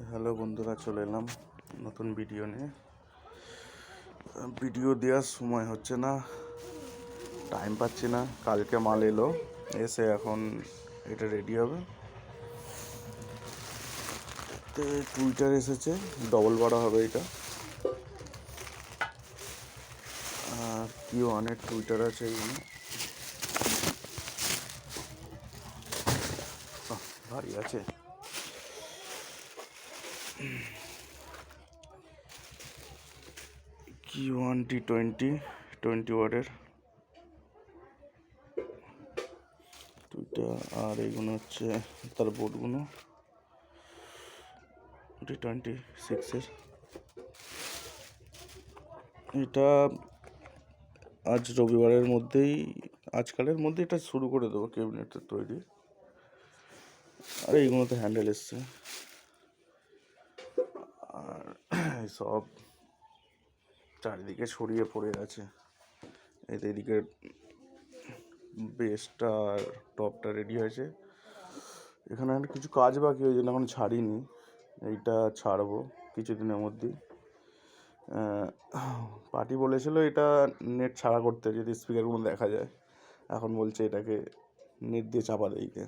Hello বন্ধুরা, চলে এলাম নতুন ভিডিও নিয়ে। ভিডিও দেওয়ার সময় হচ্ছে না, টাইম পাচ্ছি না। কালকে মাল এলো, এসে এখন এটা রেডি হবে। তো টুইটার এসেছে, ডবল বড় হবে এটা। আর কি অনেক টুইটার আছে এখানে, ভারী আছে। Q1 T20 ওয়াটের টুইটার। আর এইগুলো হচ্ছে তার বোর্ডগুলো T26-এর। এটা আজ রবিবারের মধ্যেই, আজকালের মধ্যে এটা শুরু করে দেবো ক্যাবিনেটের তৈরি। আর এইগুলোতে হ্যান্ডেল এসছে। আর সব চারিদিকে ছড়িয়ে পড়ে আছে। এদিকে বেসটা আর টপটা রেডি হয়েছে। এখানে কিছু কাজ বাকি হয়েছে, এখন ছাড়িনি। এইটা ছাড়বো কিছুদিনের মধ্যেই। পার্টি বলেছিল এটা নেট ছাড়া করতে, যদি স্পিকারগুলো দেখা যায়। এখন বলছে এটাকে নেট দিয়ে চাপা দিতে।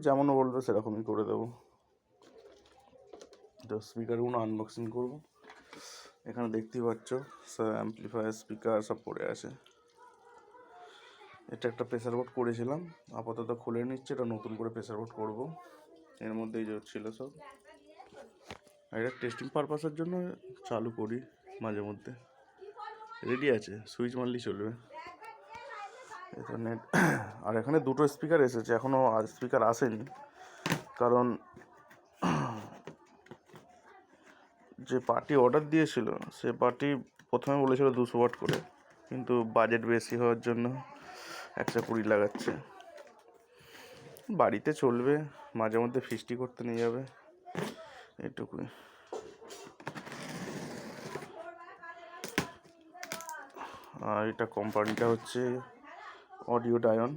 যেমন বলবে সেরকমই করে দেবো। তো স্পিকারগুলো আনবক্সিং করবো। এখানে দেখতেই পাচ্ছ সব অ্যাম্পলিফায়ার, স্পিকার সব পড়ে আছে। এটা একটা প্রেসার বোর্ড করেছিলাম, আপাতত খুলে নিচ্ছে। এটা নতুন করে প্রেসার বোর্ড করবো। এর মধ্যেই যে ছিল সব, এটা টেস্টিং পারপাসের জন্য চালু করি মাঝে মধ্যে। রেডি আছে, সুইচ মারলেই চলবে। এটা নেট। আর এখানে দুটো স্পিকার এসেছে, এখনও স্পিকার আসেনি। কারণ যে পার্টি অর্ডার দিয়েছিল সে পার্টি প্রথমে বলেছিল 200 ওয়াট করে, কিন্তু বাজেট বেশি হওয়ার জন্য 120 লাগাচ্ছে। বাড়িতে চলবে, মাঝে মধ্যে ফিস্টি করতে নিয়ে যাবে, এটুকুই। আর এটা কোম্পানিটা হচ্ছে অডিও ডায়ন।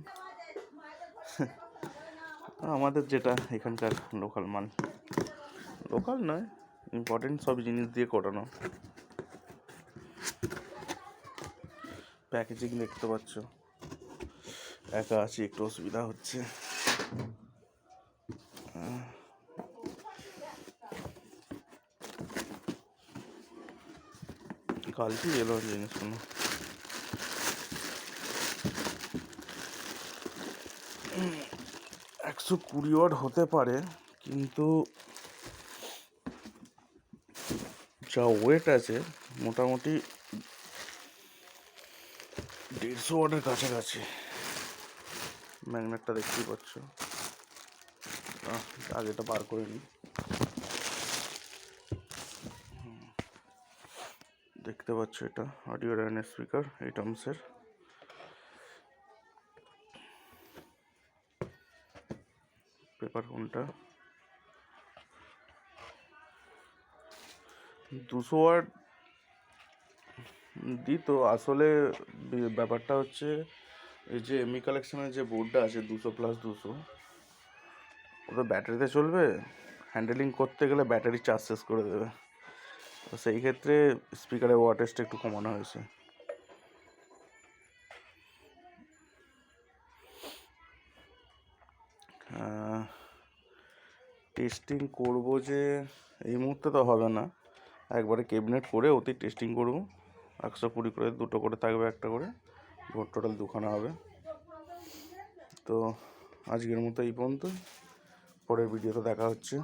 আমাদের যেটা এখানকার লোকাল মাল, লোকাল নয়, ইম্পর্টেন্ট সব জিনিস দিয়ে করানো। প্যাকেজিং দেখতে পাচ্ছ, একা আছি, একটু অসুবিধা হচ্ছে। কালকে এলো জিনিসগুলো। 120 ওয়াট হতে পারে, কিন্তু যা ওয়েট আছে মোটামুটি 150 ওয়াটের কাছাকাছি। ম্যাগনেটটা দেখতেই পাচ্ছ, আগেটা বার করে নিই। দেখতে পাচ্ছ এটা অডিও ডায়নের স্পিকার, 8 ohms-এর। পেপার কোনটা 200 ওয়াট দিত। আসলে ব্যাপারটা হচ্ছে, এই যে এমই কালেকশনের যে বোর্ডটা আছে 200+200, ওটা ব্যাটারিতে চলবে। হ্যান্ডেলিং করতে গেলে ব্যাটারি চার্জ শেষ করে দেবে। তো সেই ক্ষেত্রে স্পিকারের ওয়াটেজটা একটু কমানো হয়েছে। টেস্টিং করব যে এই মুহূর্তে তো হবে না, একবারে ক্যাবিনেট করে অতি টেস্টিং করব। 120 করে, দুটো করে থাকবে, একটা করে, টোটাল দুখানা হবে। তো আজকের মতো এই পর্যন্ত, পরের ভিডিওতে দেখা হচ্ছে।